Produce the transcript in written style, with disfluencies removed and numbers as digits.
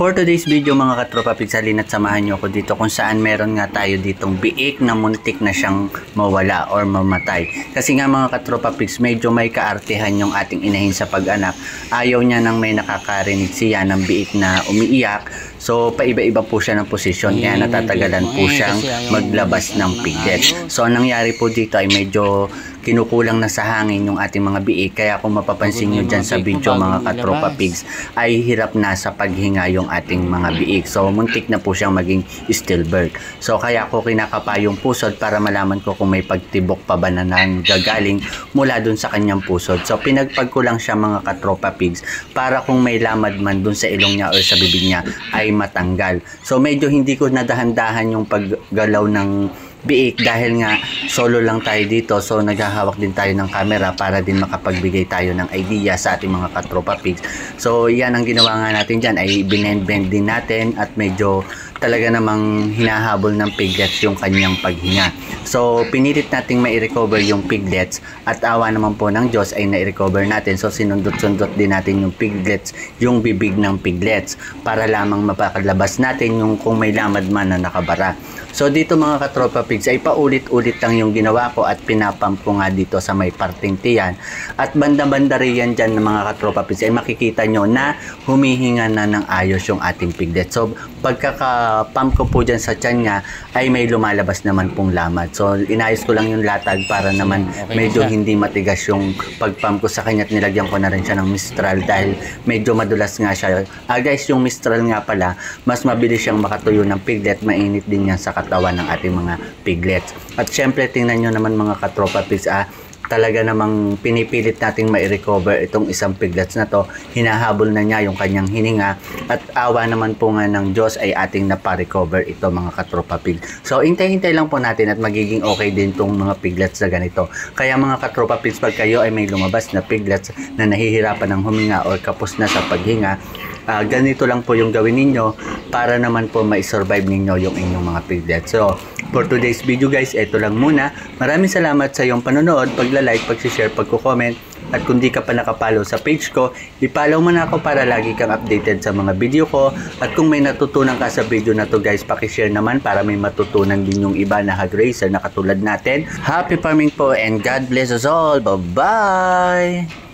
For today's video mga katropa pigs, halina't samahan nyo ako dito kung saan meron nga tayo ditong biik na muntik na siyang mawala or mamatay. Kasi nga mga katropa pigs, medyo may kaartehan yung ating inahin sa pag-anak. Ayaw niya nang may nakakarinig siya ng biik na umiiyak. So paiba-iba po siya ng posisyon, kaya natatagalan po siyang maglabas ng piglet. So ang nangyari po dito ay medyo kinukulang na sa hangin yung ating mga biik, kaya kung mapapansin nyo dyan sa video mga katropa pigs ay hirap na sa paghinga yung ating mga biik. So muntik na po siyang maging stillbirth. So kaya ako kinakapa yung pusod para malaman ko kung may pagtibok pa ba na nanggagaling mula dun sa kanyang pusod. So pinagpag ko lang siya mga katropa pigs para kung may lamad man dun sa ilong niya or sa bibig niya ay matanggal. So medyo hindi ko nadahan-dahan yung paggalaw ng biik dahil nga solo lang tayo dito, so naghahawak din tayo ng camera para din makapagbigay tayo ng idea sa ating mga katropa pigs. So yan ang ginawa nga natin dyan, ay binend-bend din natin at medyo talaga namang hinahabol ng piglets yung kanyang paghinga. So pinilit nating mai-recover yung piglets at awa naman po ng Diyos ay na-recover natin. So sinundot-sundot din natin yung piglets, yung bibig ng piglets para lamang mapakalabas natin yung kung may lamad man na nakabara. So dito mga katropa pigs ay paulit-ulit lang yung ginawa ko at pinapump ko nga dito sa may parting tiyan. At banda-banda riyan dyan ng mga katropa pigs ay makikita nyo na humihinga na ng ayos yung ating piglet. So pagkaka-pump ko po dyan sa tiyan niya ay may lumalabas naman pong lamad. So inayos ko lang yung latag para naman medyo hindi matigas yung pag-pump ko sa kanya at nilagyan ko na rin siya ng Mistral dahil medyo madulas nga siya. Guys, yung Mistral nga pala, mas mabilis siyang makatuyo ng piglet, mainit din yan sa katawan ng ating mga piglets. At syempre tingnan nyo naman mga katropa pigs, talaga namang pinipilit nating mai-recover itong isang piglets na to. Hinahabol na niya yung kanyang hininga at awa naman po nga ng Diyos ay ating napa-recover ito mga katropa pig. So hintay-hintay lang po natin at magiging okay din tong mga piglets na ganito. Kaya mga katropa pigs, pag kayo ay may lumabas na piglets na nahihirapan ng huminga or kapos na sa paghinga, ganito lang po yung gawin ninyo para naman po ma-survive ninyo yung inyong mga piglets. So for today's video guys, ito lang muna. Maraming salamat sa iyong panonood, pagla-like, pag-share, pag-comment. At kung di ka pa nakapollow sa page ko, i-follow mo na ako para lagi kang updated sa mga video ko. At kung may natutunan ka sa video na to guys, paki-share naman para may matutunan din yung iba na hog racer na katulad natin. Happy farming po and God bless us all. Bye-bye!